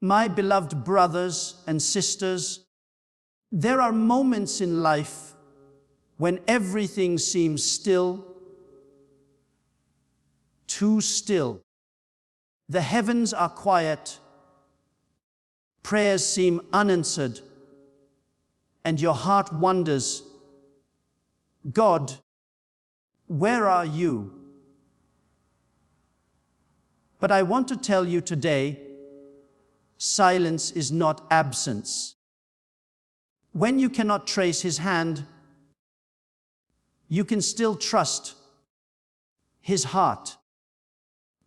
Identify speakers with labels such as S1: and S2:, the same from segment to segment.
S1: My beloved brothers and sisters, there are moments in life when everything seems still, too still. The heavens are quiet, prayers seem unanswered, and your heart wonders, God, where are you? But I want to tell you today, silence is not absence. When you cannot trace His hand, you can still trust His heart.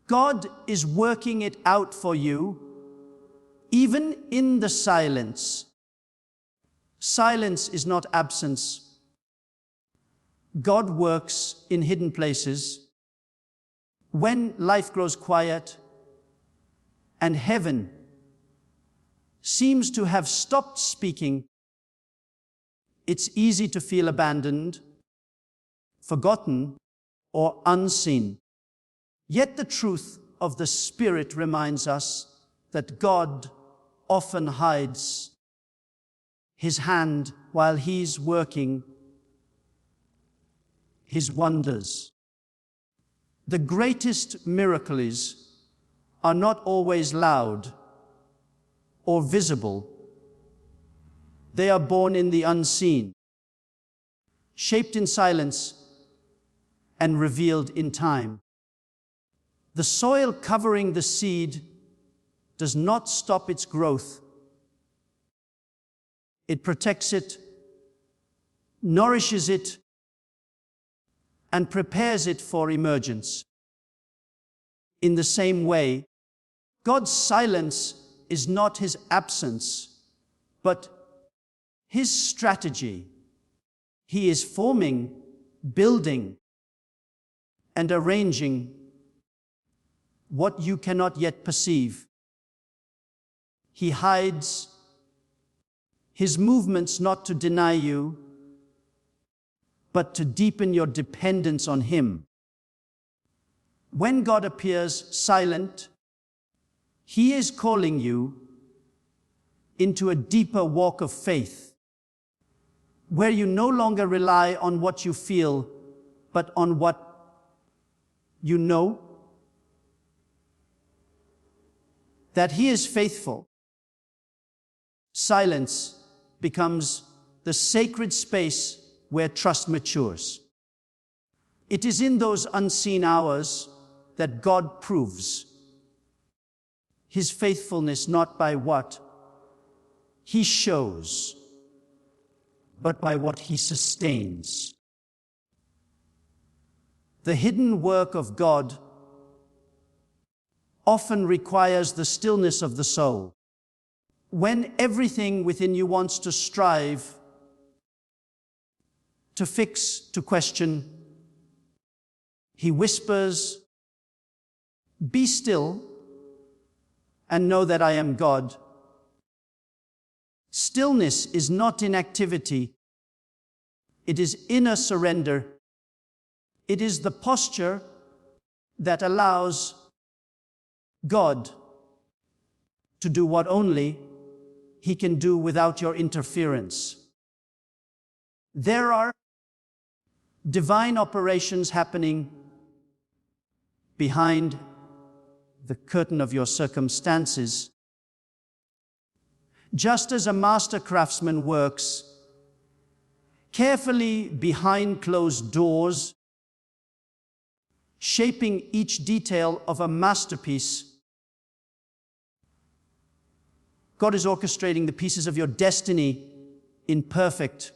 S1: God is working it out for you, even in the silence. Silence is not absence. God works in hidden places. When life grows quiet and heaven seems to have stopped speaking, it's easy to feel abandoned, forgotten, or unseen. Yet the truth of the Spirit reminds us that God often hides His hand while He's working His wonders. The greatest miracles are not always loud or visible. They are born in the unseen, shaped in silence, and revealed in time. The soil covering the seed does not stop its growth. It protects it, nourishes it, and prepares it for emergence. In the same way, God's silence is not His absence, but His strategy. He is forming, building, and arranging what you cannot yet perceive. He hides His movements not to deny you, but to deepen your dependence on Him. When God appears silent, He is calling you into a deeper walk of faith, where you no longer rely on what you feel, but on what you know, that He is faithful. Silence becomes the sacred space where trust matures. It is in those unseen hours that God proves His faithfulness, not by what He shows, but by what He sustains. The hidden work of God often requires the stillness of the soul. When everything within you wants to strive, to fix, to question, He whispers, "Be still and know that I am God." Stillness is not inactivity. It is inner surrender. It is the posture that allows God to do what only He can do without your interference. There are divine operations happening behind the curtain of your circumstances. Just as a master craftsman works carefully behind closed doors, shaping each detail of a masterpiece, God is orchestrating the pieces of your destiny in perfect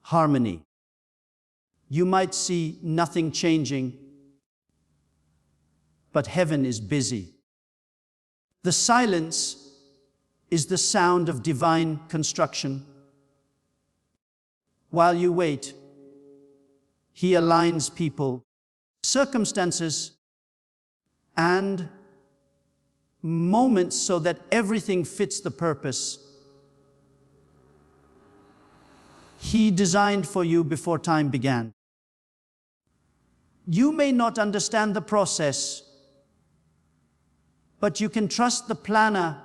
S1: harmony. You might see nothing changing, but heaven is busy. The silence is the sound of divine construction. While you wait, He aligns people, circumstances, and moments so that everything fits the purpose He designed for you before time began. You may not understand the process, but you can trust the planner.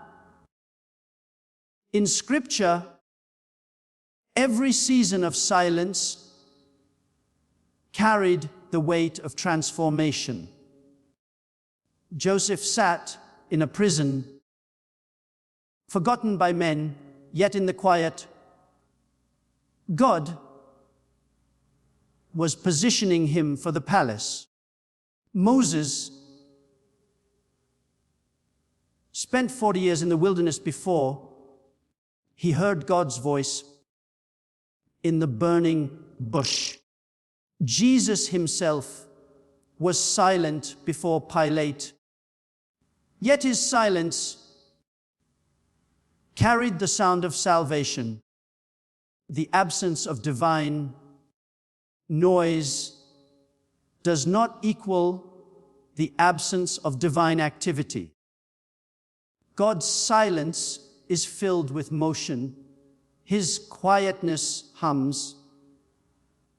S1: In Scripture, every season of silence carried the weight of transformation. Joseph sat in a prison, forgotten by men, yet in the quiet, God was positioning him for the palace. Moses spent 40 years in the wilderness before he heard God's voice in the burning bush. Jesus himself was silent before Pilate, yet his silence carried the sound of salvation. The absence of divine noise does not equal the absence of divine activity. God's silence is filled with motion. His quietness hums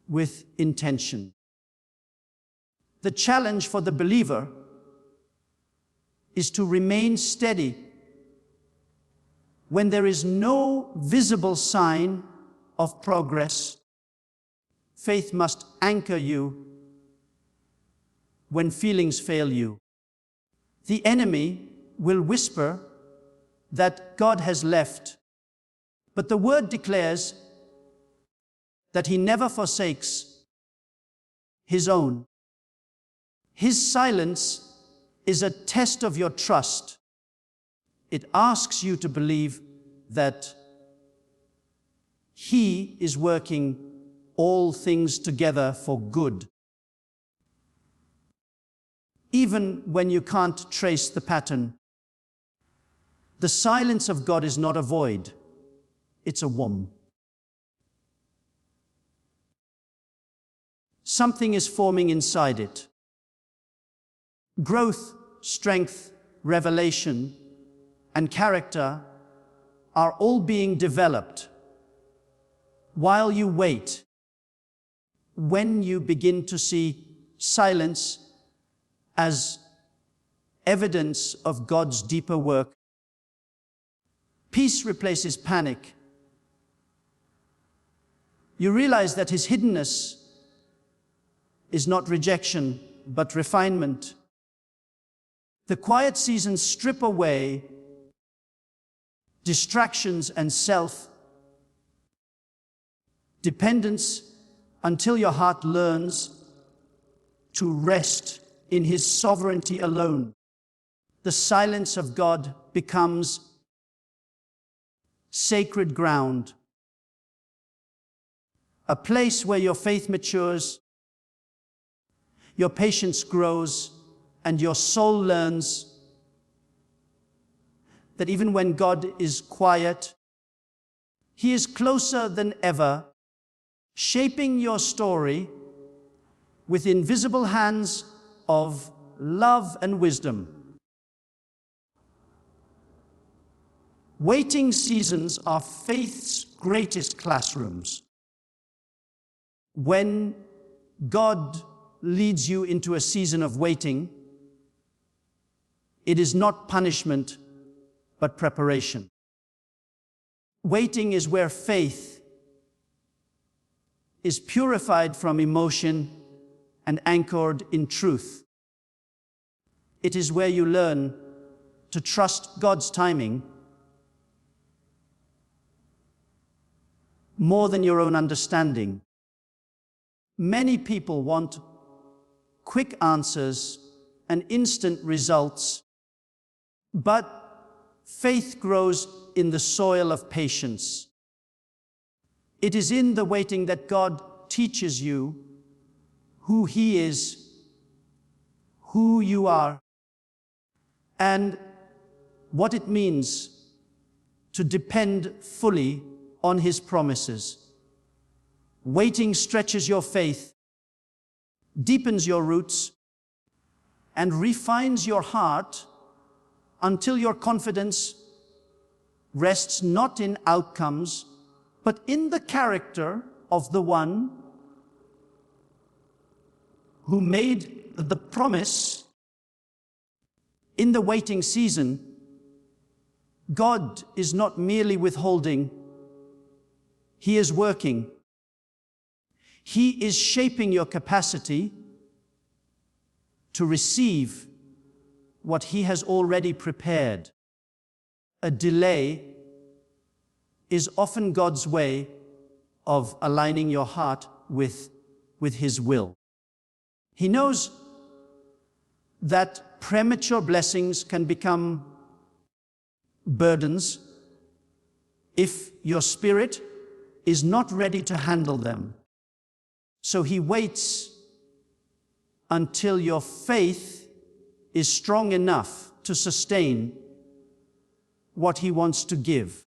S1: with intention. The challenge for the believer is to remain steady when there is no visible sign of progress. Faith must anchor you when feelings fail you. The enemy will whisper that God has left, but the word declares that he never forsakes his own. His silence is a test of your trust. It asks you to believe that he is working all things together for good. Even when you can't trace the pattern, the silence of God is not a void, it's a womb. Something is forming inside it. Growth, strength, revelation, and character are all being developed while you wait. When you begin to see silence as evidence of God's deeper work, peace replaces panic. You realize that his hiddenness is not rejection, but refinement. The quiet seasons strip away distractions and self-dependence until your heart learns to rest in his sovereignty alone. The silence of God becomes sacred ground, a place where your faith matures, your patience grows, and your soul learns that even when God is quiet, he is closer than ever, shaping your story with invisible hands of love and wisdom. Waiting seasons are faith's greatest classrooms. When God leads you into a season of waiting, it is not punishment, but preparation. Waiting is where faith is purified from emotion and anchored in truth. It is where you learn to trust God's timing more than your own understanding. Many people want quick answers and instant results, but faith grows in the soil of patience. It is in the waiting that God teaches you who he is, who you are, and what it means to depend fully on his promises. Waiting stretches your faith, deepens your roots, and refines your heart until your confidence rests not in outcomes, but in the character of the one who made the promise. In the waiting season, God is not merely withholding, He is working. He is shaping your capacity to receive what He has already prepared. A delay is often God's way of aligning your heart with His will. He knows that premature blessings can become burdens if your spirit is not ready to handle them. So He waits until your faith is strong enough to sustain what He wants to give.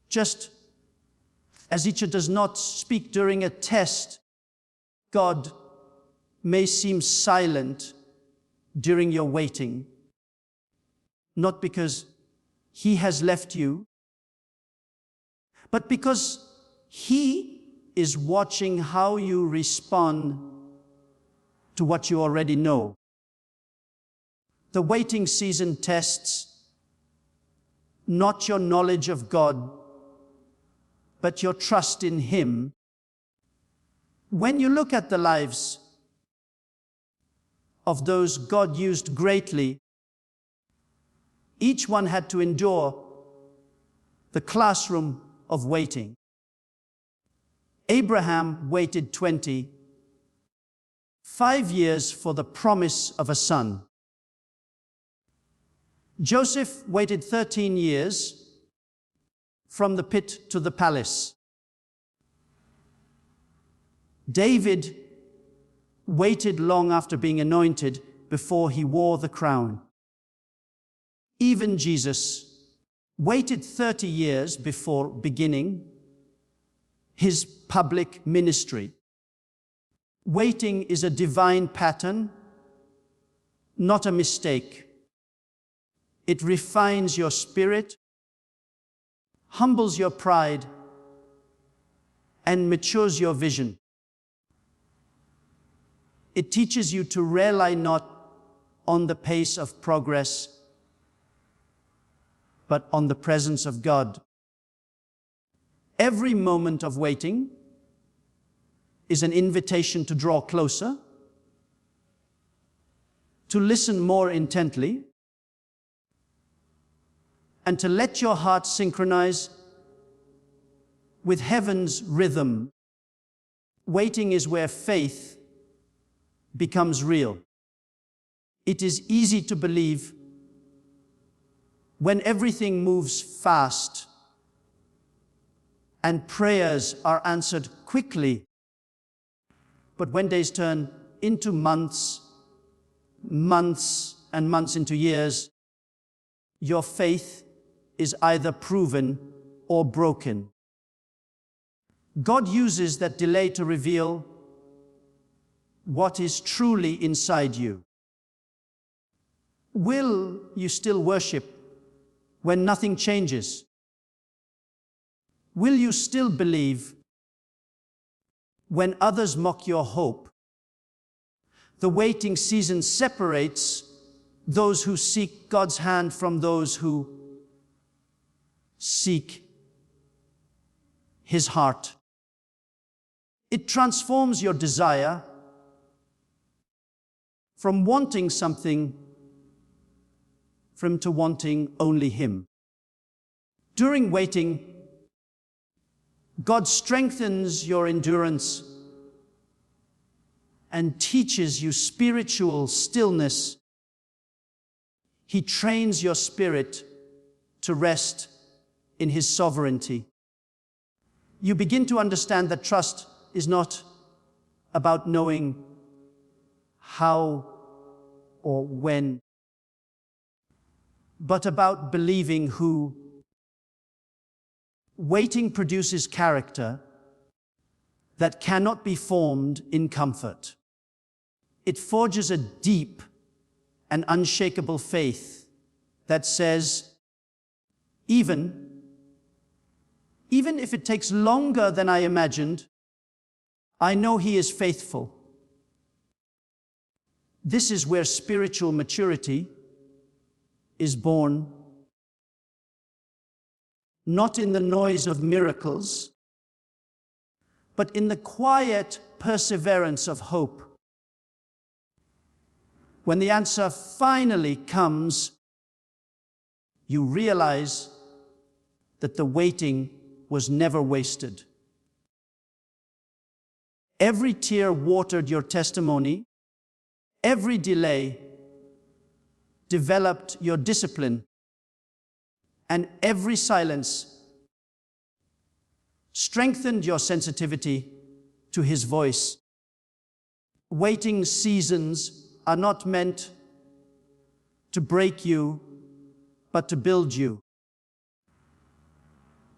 S1: Just as Icha does not speak during a test, God may seem silent during your waiting, not because He has left you, but because He is watching how you respond to what you already know. The waiting season tests not your knowledge of God, but your trust in Him. When you look at the lives of those God used greatly, each one had to endure the classroom of waiting. Abraham waited 25 years for the promise of a son. Joseph waited 13 years from the pit to the palace. David waited long after being anointed before he wore the crown. Even Jesus waited 30 years before beginning His public ministry. Waiting is a divine pattern, not a mistake. It refines your spirit, humbles your pride, and matures your vision. It teaches you to rely not on the pace of progress, but on the presence of God. Every moment of waiting is an invitation to draw closer, to listen more intently, and to let your heart synchronize with heaven's rhythm. Waiting is where faith becomes real. It is easy to believe when everything moves fast and prayers are answered quickly. But when days turn into months, months and months into years, your faith is either proven or broken. God uses that delay to reveal what is truly inside you. Will you still worship when nothing changes? Will you still believe when others mock your hope? The waiting season separates those who seek God's hand from those who seek His heart. It transforms your desire from wanting something to wanting only Him. During waiting, God strengthens your endurance and teaches you spiritual stillness. He trains your spirit to rest in His sovereignty. You begin to understand that trust is not about knowing how or when, but about believing who. Waiting produces character that cannot be formed in comfort. It forges a deep and unshakable faith that says, even if it takes longer than I imagined, I know He is faithful. This is where spiritual maturity is born, not in the noise of miracles, but in the quiet perseverance of hope. When the answer finally comes, you realize that the waiting was never wasted. Every tear watered your testimony. Every delay developed your discipline. And every silence strengthened your sensitivity to His voice. Waiting seasons are not meant to break you, but to build you.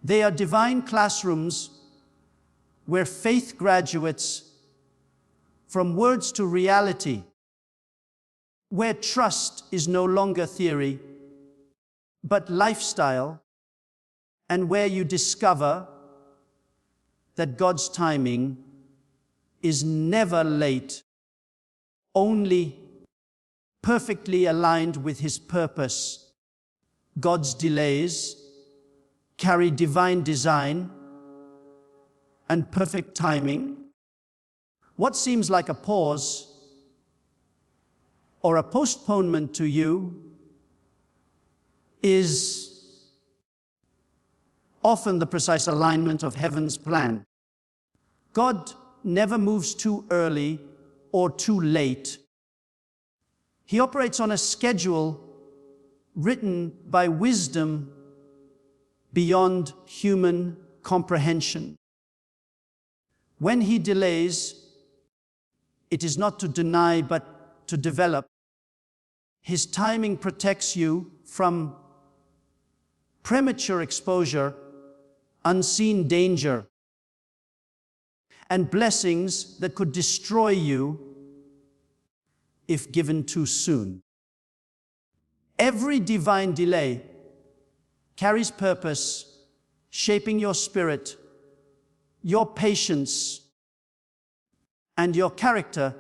S1: They are divine classrooms where faith graduates from words to reality, where trust is no longer theory, but lifestyle, and where you discover that God's timing is never late, only perfectly aligned with His purpose. God's delays carry divine design and perfect timing. What seems like a pause or a postponement to you is often the precise alignment of heaven's plan. God never moves too early or too late. He operates on a schedule written by wisdom beyond human comprehension. When He delays, it is not to deny but to develop. His timing protects you from premature exposure, unseen danger, and blessings that could destroy you if given too soon. Every divine delay carries purpose, shaping your spirit, your patience, and your character,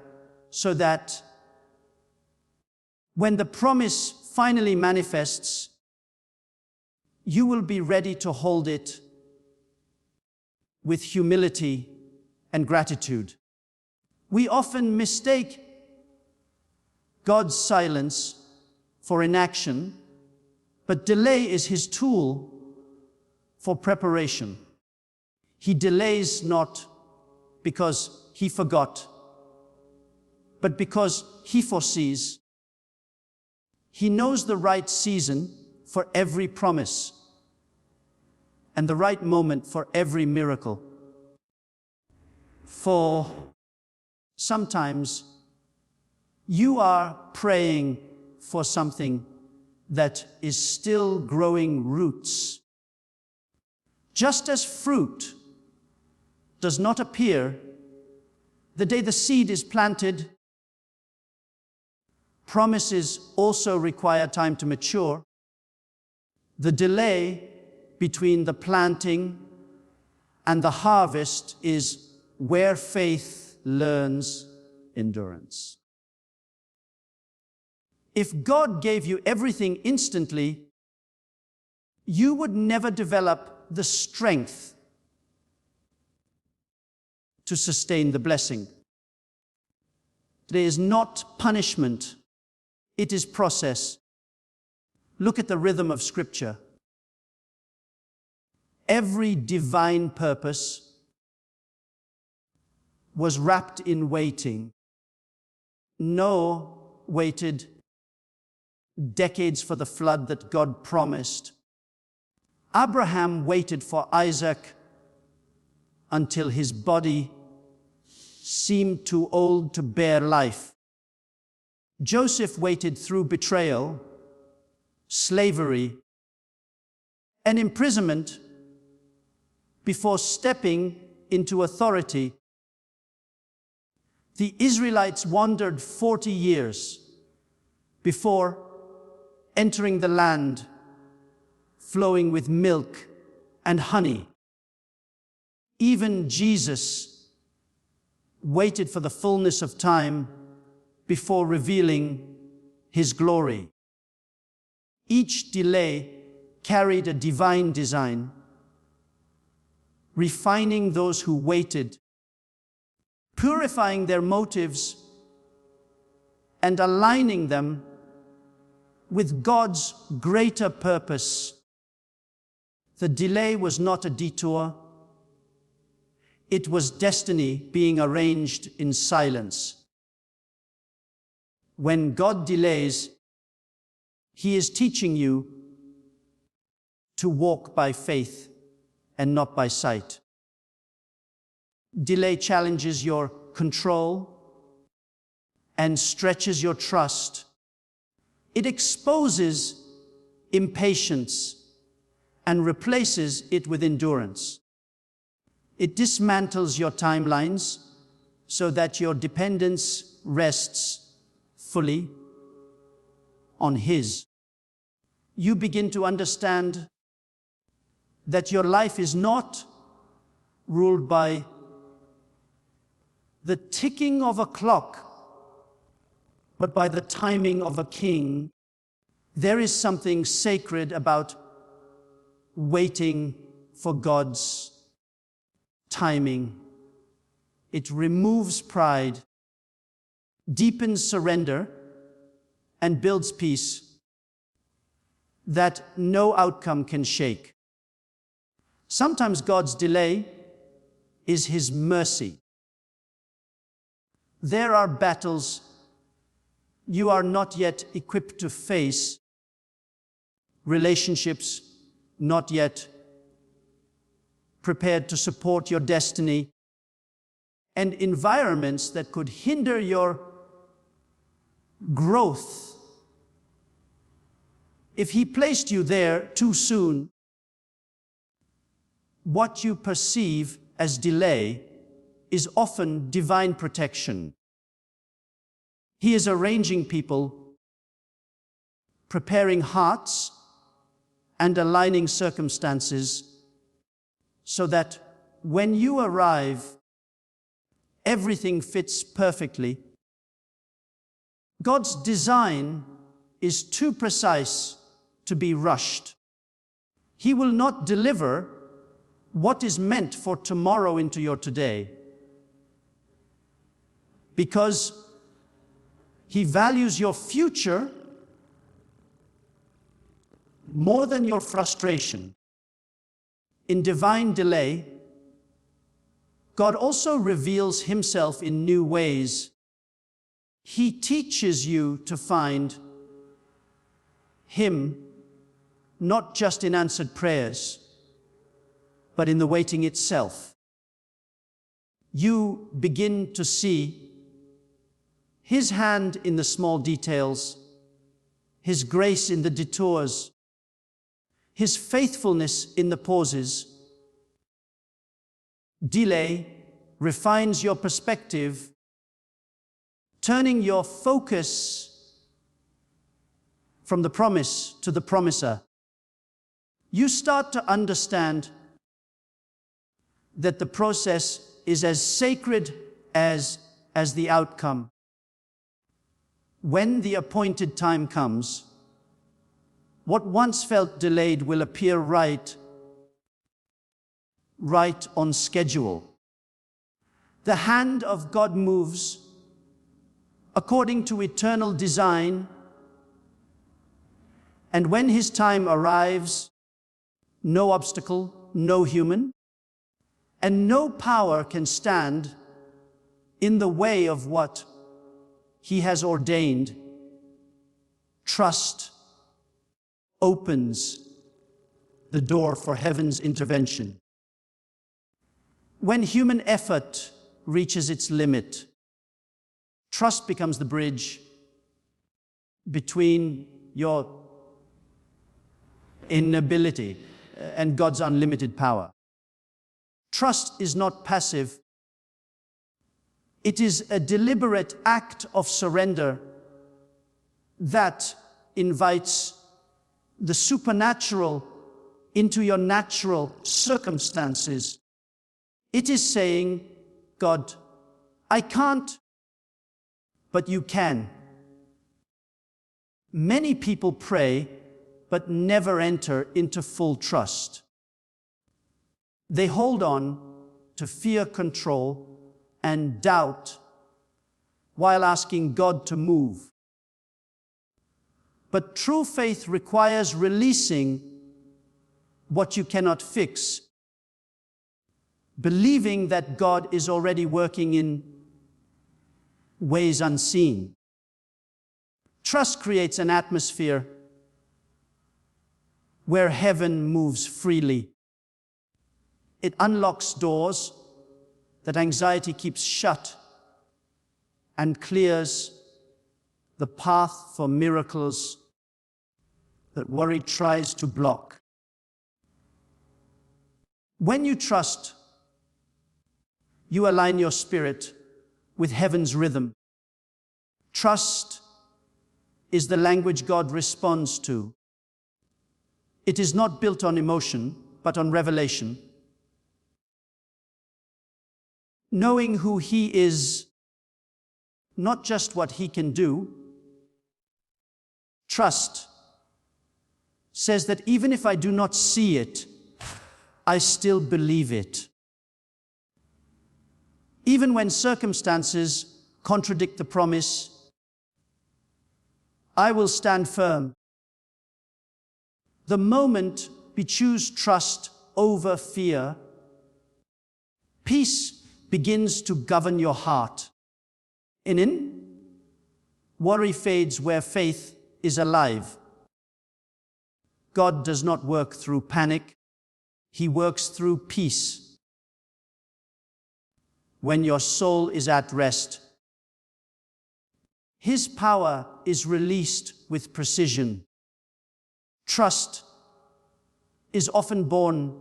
S1: so that when the promise finally manifests, you will be ready to hold it with humility and gratitude. We often mistake God's silence for inaction, but delay is His tool for preparation. He delays not because He forgot, but because He foresees. He knows the right season for every promise and the right moment for every miracle. For sometimes you are praying for something that is still growing roots. Just as fruit does not appear the day the seed is planted, promises also require time to mature. The delay between the planting and the harvest is where faith learns endurance. If God gave you everything instantly, you would never develop the strength to sustain the blessing. Today is not punishment, it is process. Look at the rhythm of Scripture. Every divine purpose was wrapped in waiting. Noah waited decades for the flood that God promised. Abraham waited for Isaac until his body seemed too old to bear life. Joseph waited through betrayal, slavery, and imprisonment before stepping into authority. The Israelites wandered 40 years before entering the land flowing with milk and honey. Even Jesus waited for the fullness of time before revealing His glory. Each delay carried a divine design, refining those who waited, purifying their motives, and aligning them with God's greater purpose. The delay was not a detour. It was destiny being arranged in silence. When God delays, He is teaching you to walk by faith and not by sight. Delay challenges your control and stretches your trust. It exposes impatience and replaces it with endurance. It dismantles your timelines so that your dependence rests fully on His. You begin to understand that your life is not ruled by the ticking of a clock, but by the timing of a king. There is something sacred about waiting for God's timing. It removes pride, deepens surrender, and builds peace that no outcome can shake. Sometimes God's delay is His mercy. There are battles you are not yet equipped to face, relationships not yet prepared to support your destiny, and environments that could hinder your growth. If He placed you there too soon, what you perceive as delay is often divine protection. He is arranging people, preparing hearts, and aligning circumstances so that when you arrive, everything fits perfectly. God's design is too precise to be rushed. He will not deliver what is meant for tomorrow into your today, because He values your future more than your frustration. In divine delay, God also reveals Himself in new ways. He teaches you to find Him not just in answered prayers, but in the waiting itself. You begin to see His hand in the small details, His grace in the detours, His faithfulness in the pauses. Delay refines your perspective, turning your focus from the promise to the promiser. You start to understand that the process is as sacred as the outcome. When the appointed time comes, what once felt delayed will appear right on schedule. The hand of God moves according to eternal design, and when His time arrives, no obstacle, no human, and no power can stand in the way of what He has ordained. Trust opens the door for heaven's intervention. When human effort reaches its limit, trust becomes the bridge between your inability and God's unlimited power. Trust is not passive. It is a deliberate act of surrender that invites the supernatural into your natural circumstances. It is saying, God, I can't, but you can. Many people pray, but never enter into full trust. They hold on to fear, control, and doubt while asking God to move. But true faith requires releasing what you cannot fix, believing that God is already working in ways unseen. Trust creates an atmosphere where heaven moves freely. It unlocks doors that anxiety keeps shut and clears the path for miracles that worry tries to block. When you trust, you align your spirit with heaven's rhythm. Trust is the language God responds to. It is not built on emotion, but on revelation. Knowing who He is, not just what He can do. Trust says that even if I do not see it, I still believe it. Even when circumstances contradict the promise, I will stand firm. The moment we choose trust over fear, peace begins to govern your heart. Worry fades where faith is alive. God does not work through panic. He works through peace. When your soul is at rest, His power is released with precision. Trust is often born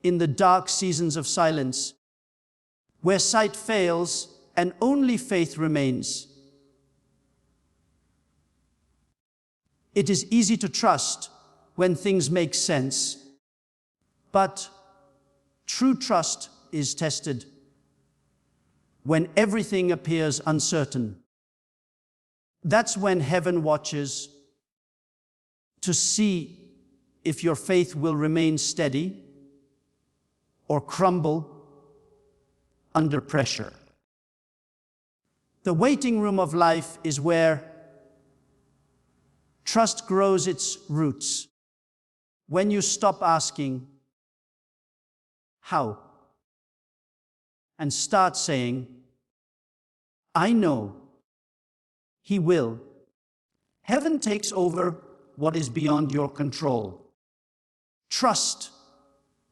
S1: in the dark seasons of silence, where sight fails and only faith remains. It is easy to trust when things make sense, but true trust is tested when everything appears uncertain. That's when heaven watches to see if your faith will remain steady or crumble under pressure. The waiting room of life is where trust grows its roots. When you stop asking, how? And start saying, I know He will. Heaven takes over what is beyond your control. Trust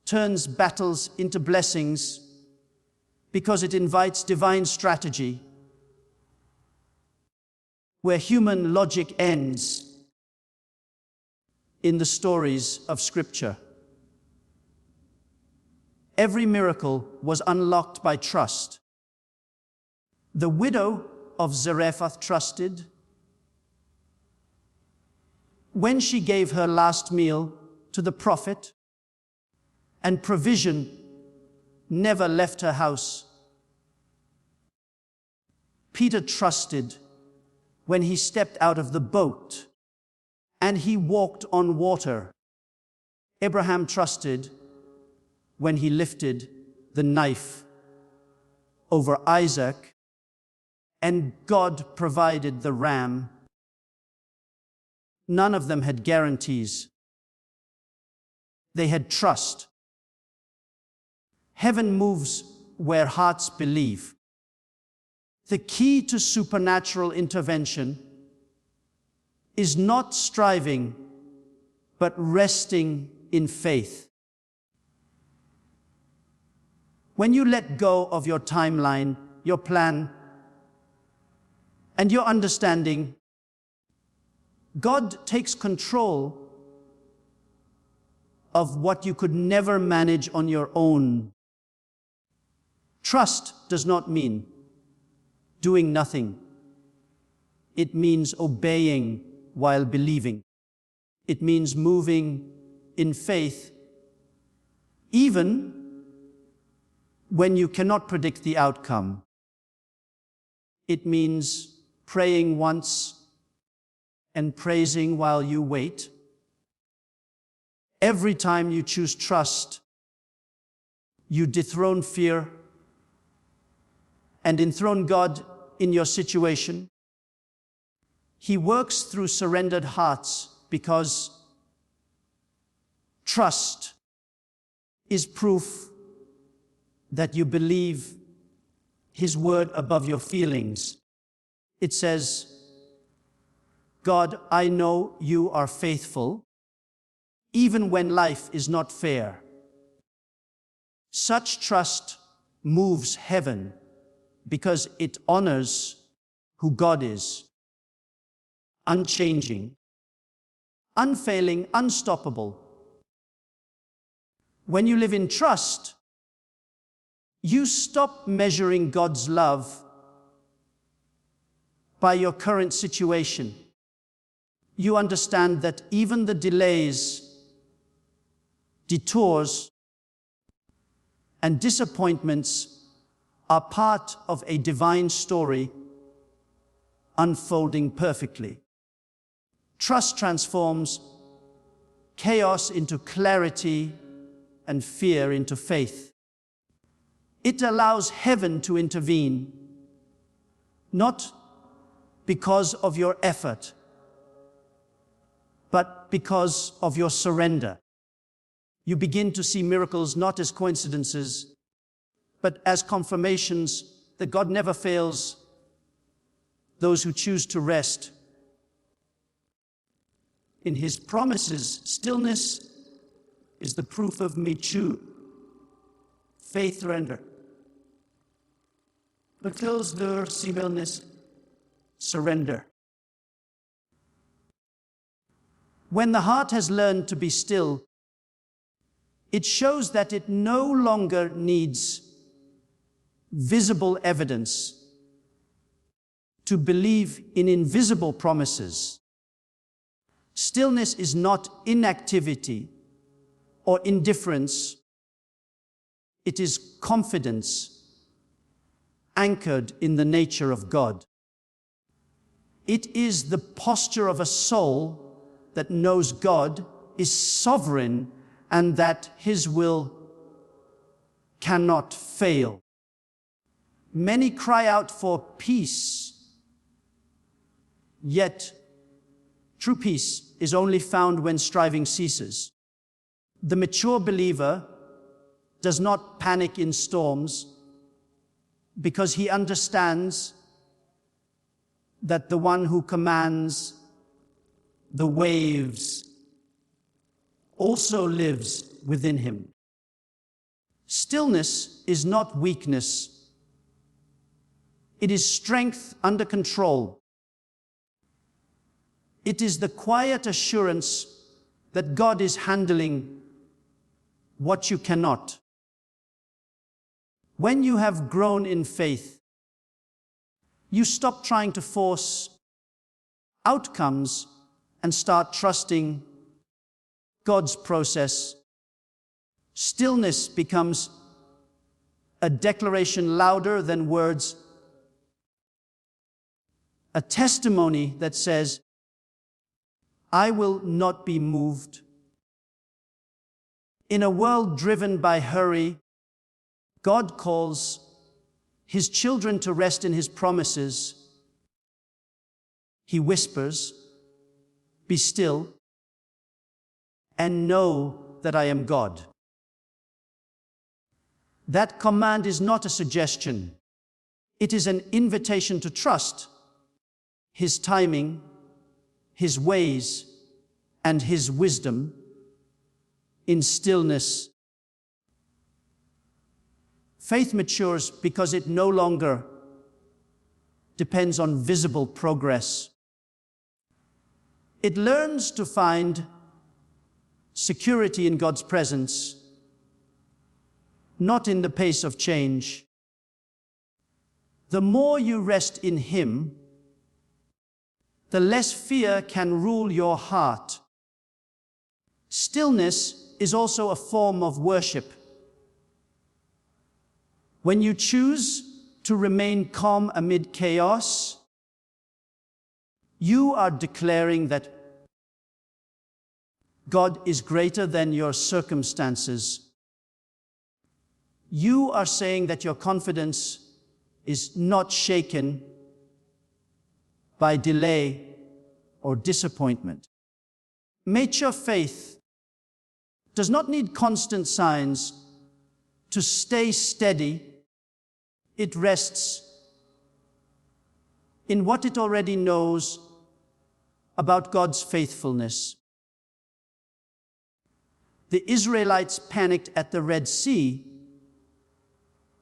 S1: turns battles into blessings because it invites divine strategy. Where human logic ends in the stories of Scripture. Every miracle was unlocked by trust. The widow of Zarephath trusted. When she gave her last meal to the prophet, and provision never left her house. Peter trusted when he stepped out of the boat and he walked on water. Abraham trusted when he lifted the knife over Isaac, and God provided the ram. None of them had guarantees. They had trust. Heaven moves where hearts believe. The key to supernatural intervention is not striving, but resting in faith. When you let go of your timeline, your plan, and your understanding, God takes control of what you could never manage on your own. Trust does not mean doing nothing. It means obeying while believing. It means moving in faith, even when you cannot predict the outcome. It means praying once and praising while you wait. Every time you choose trust, you dethrone fear and enthrone God in your situation. He works through surrendered hearts because trust is proof that you believe His word above your feelings. It says, God, I know you are faithful, even when life is not fair. Such trust moves heaven because it honors who God is. Unchanging, unfailing, unstoppable. When you live in trust, you stop measuring God's love by your current situation. You understand that even the delays, detours, and disappointments are part of a divine story unfolding perfectly. Trust transforms chaos into clarity and fear into faith. It allows heaven to intervene, not because of your effort, but because of your surrender. You begin to see miracles not as coincidences, but as confirmations that God never fails those who choose to rest in His promises. Stillness is the proof of me too. Faith surrender. Vertels door stillness, surrender. When the heart has learned to be still, it shows that it no longer needs visible evidence to believe in invisible promises. Stillness is not inactivity or indifference. It is confidence anchored in the nature of God. It is the posture of a soul that knows God is sovereign and that His will cannot fail. Many cry out for peace, yet true peace is only found when striving ceases. The mature believer does not panic in storms because he understands that the one who commands the waves also lives within him. Stillness is not weakness. It is strength under control. It is the quiet assurance that God is handling what you cannot. When you have grown in faith, you stop trying to force outcomes and start trusting God's process. Stillness becomes a declaration louder than words, a testimony that says, I will not be moved. In a world driven by hurry, God calls His children to rest in His promises. He whispers, be still and know that I am God. That command is not a suggestion. It is an invitation to trust His timing, His ways, and His wisdom in stillness. Faith matures because it no longer depends on visible progress. It learns to find security in God's presence, not in the pace of change. The more you rest in Him, the less fear can rule your heart. Stillness is also a form of worship. When you choose to remain calm amid chaos, You are declaring that God is greater than your circumstances. You are saying that your confidence is not shaken by delay or disappointment. Mature faith does not need constant signs to stay steady. It rests in what it already knows about God's faithfulness. The Israelites panicked at the Red Sea,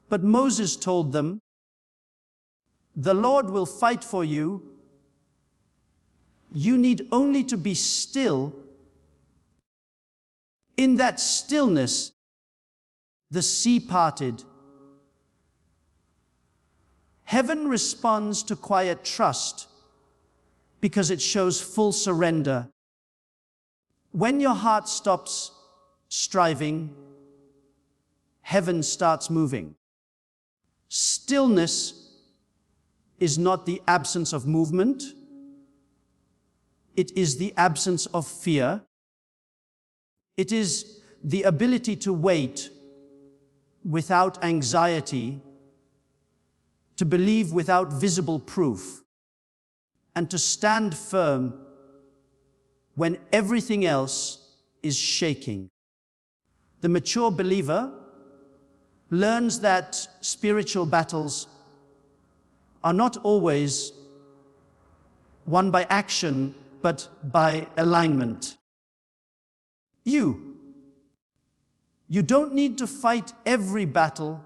S1: but Moses told them, "The Lord will fight for you. You need only to be still." In that stillness, the sea parted. Heaven responds to quiet trust because it shows full surrender. When your heart stops striving, heaven starts moving. Stillness is not the absence of movement. It is the absence of fear. It is the ability to wait without anxiety, to believe without visible proof, and to stand firm when everything else is shaking. The mature believer learns that spiritual battles are not always won by action, but by alignment. You don't need to fight every battle.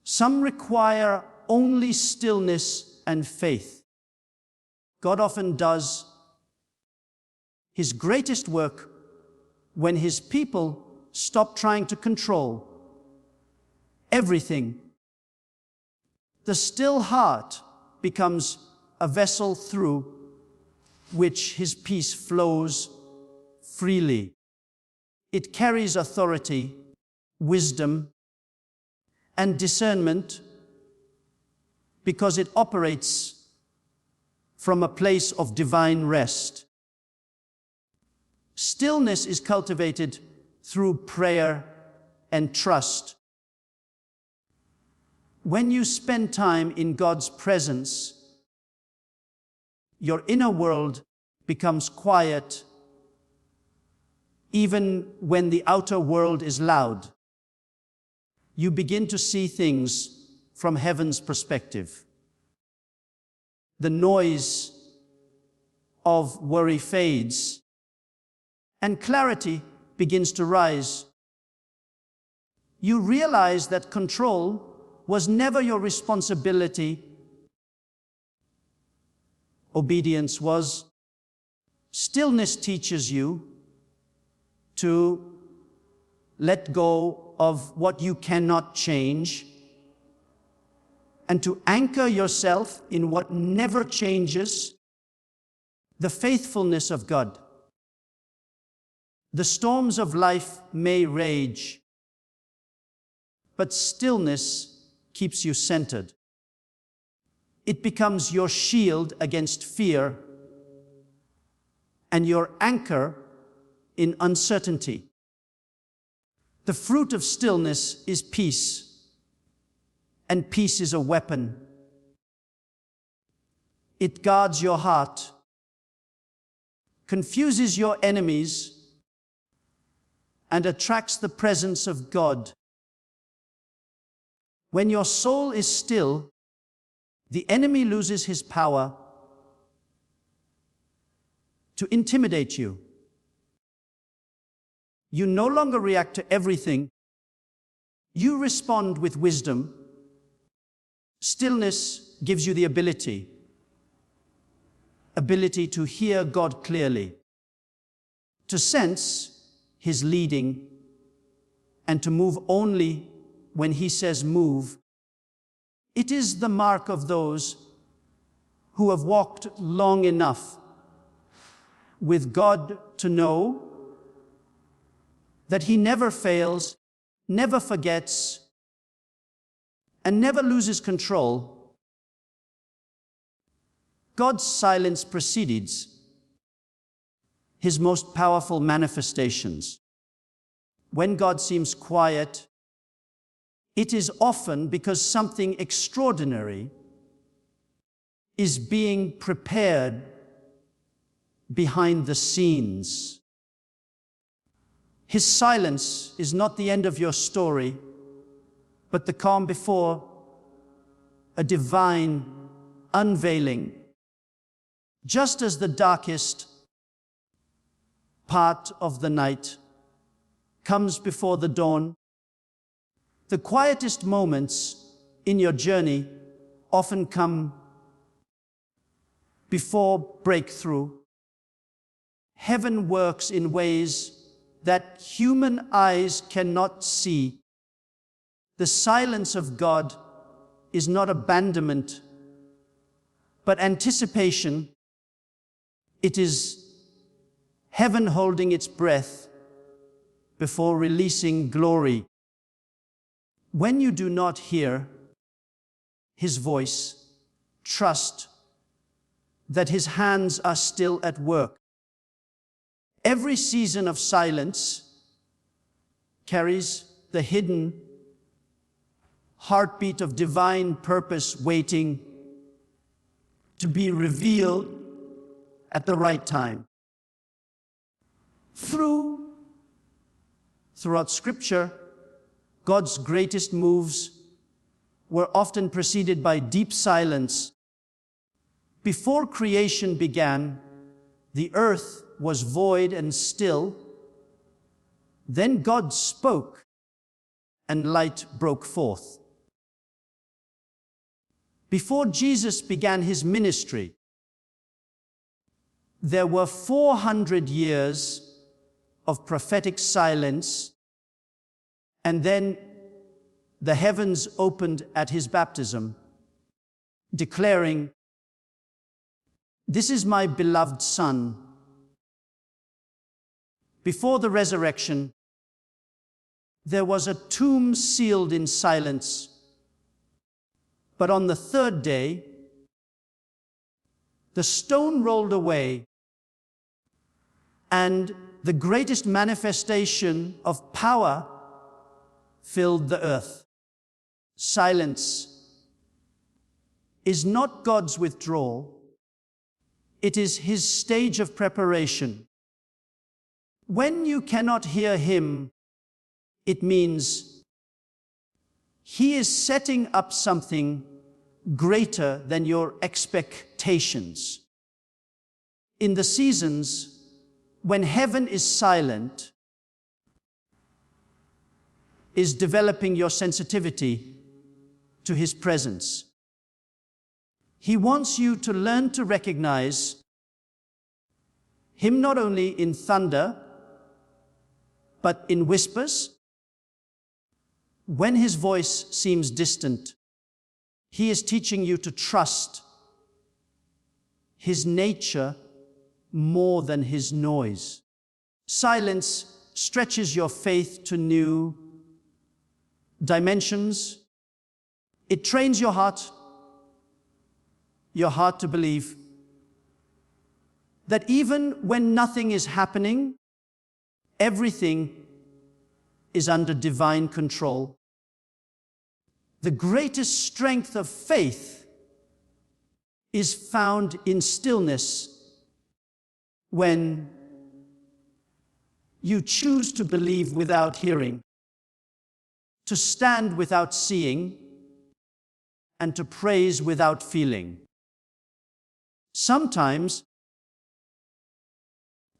S1: Some require only stillness and faith. God often does His greatest work when His people stop trying to control everything. The still heart becomes a vessel through which His peace flows freely. It carries authority, wisdom, and discernment because it operates from a place of divine rest. Stillness is cultivated through prayer and trust. When you spend time in God's presence, your inner world becomes quiet, even when the outer world is loud. You begin to see things from heaven's perspective. The noise of worry fades, and clarity begins to rise. You realize that control was never your responsibility. Obedience was. Stillness teaches you to let go of what you cannot change and to anchor yourself in what never changes, the faithfulness of God. The storms of life may rage, but stillness keeps you centered. It becomes your shield against fear and your anchor in uncertainty. The fruit of stillness is peace, and peace is a weapon. It guards your heart, confuses your enemies, and attracts the presence of God. When your soul is still, the enemy loses his power to intimidate you. You no longer react to everything. You respond with wisdom. Stillness gives you the ability to hear God clearly, to sense His leading, and to move only when He says move. It is the mark of those who have walked long enough with God to know that He never fails, never forgets, and never loses control. God's silence precedes his most powerful manifestations. When God seems quiet, it is often because something extraordinary is being prepared behind the scenes. His silence is not the end of your story, but the calm before a divine unveiling. Just as the darkest part of the night comes before the dawn, the quietest moments in your journey often come before breakthrough. Heaven works in ways that human eyes cannot see. The silence of God is not abandonment, but anticipation. It is heaven holding its breath before releasing glory. When you do not hear his voice, trust that his hands are still at work. Every season of silence carries the hidden heartbeat of divine purpose waiting to be revealed at the right time. Throughout Scripture, God's greatest moves were often preceded by deep silence. Before creation began, the earth was void and still. Then God spoke, and light broke forth. Before Jesus began his ministry, there were 400 years of prophetic silence, and then the heavens opened at his baptism, declaring, "This is my beloved Son." Before the resurrection, there was a tomb sealed in silence. But on the third day, the stone rolled away, and the greatest manifestation of power filled the earth. Silence is not God's withdrawal. It is his stage of preparation. When you cannot hear him, it means he is setting up something greater than your expectations. In the seasons when heaven is silent, is developing your sensitivity to his presence. He wants you to learn to recognize him not only in thunder, but in whispers. When his voice seems distant, he is teaching you to trust his nature more than his noise. Silence stretches your faith to new dimensions. It trains your heart to believe that even when nothing is happening, everything is under divine control. The greatest strength of faith is found in stillness, when you choose to believe without hearing, to stand without seeing, and to praise without feeling. Sometimes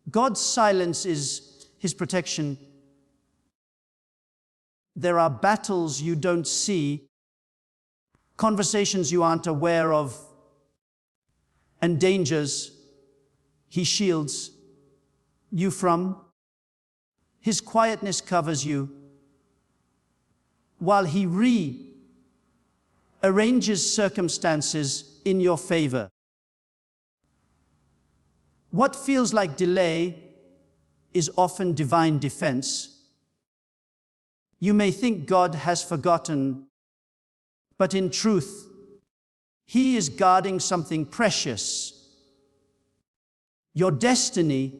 S1: God's silence is his protection. There are battles you don't see, conversations you aren't aware of, and dangers he shields you from. His quietness covers you while he rearranges circumstances in your favor. What feels like delay is often divine defense. You may think God has forgotten, but in truth, He is guarding something precious. Your destiny,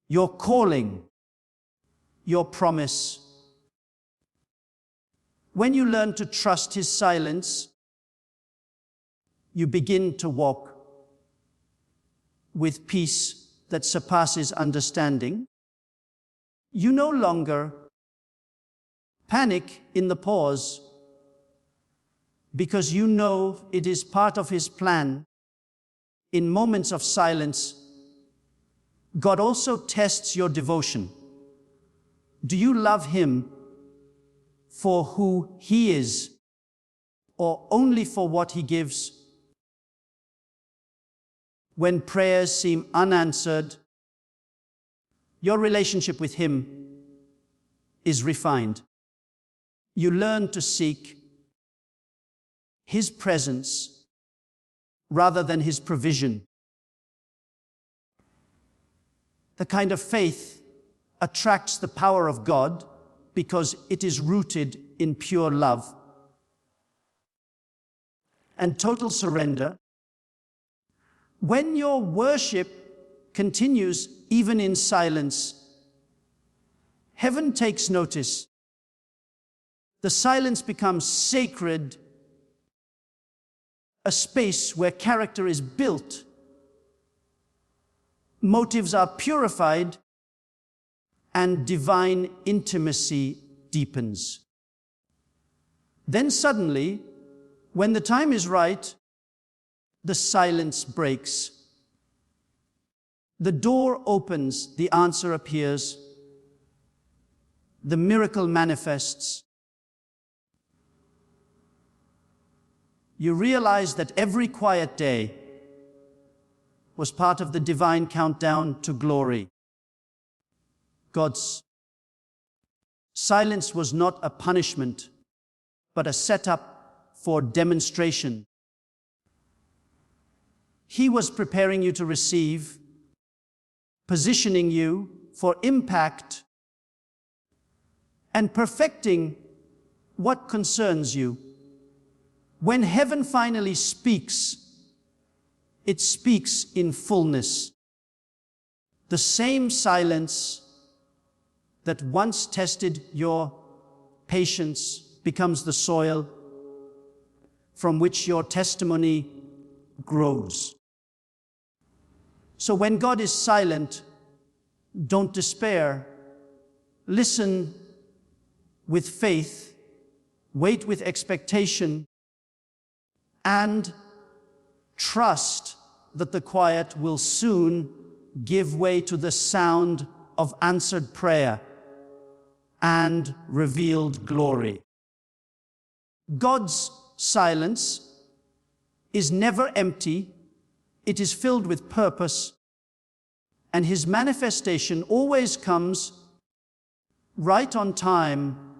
S1: your calling, your promise. When you learn to trust His silence, you begin to walk with peace that surpasses understanding. You no longer panic in the pause because you know it is part of His plan. In moments of silence, God also tests your devotion. Do you love Him for who He is, or only for what He gives? When prayers seem unanswered, your relationship with Him is refined. You learn to seek His presence rather than His provision. The kind of faith attracts the power of God because it is rooted in pure love and total surrender. When your worship continues even in silence, heaven takes notice. The silence becomes sacred, a space where character is built, motives are purified, and divine intimacy deepens. Then suddenly, when the time is right, the silence breaks. The door opens, the answer appears, the miracle manifests. You realize that every quiet day was part of the divine countdown to glory. God's silence was not a punishment, but a setup for demonstration. He was preparing you to receive, positioning you for impact, and perfecting what concerns you. When heaven finally speaks, it speaks in fullness. The same silence that once tested your patience becomes the soil from which your testimony grows. So when God is silent, don't despair. Listen with faith, wait with expectation, and trust that the quiet will soon give way to the sound of answered prayer and revealed glory. God's silence is never empty, it is filled with purpose, and His manifestation always comes right on time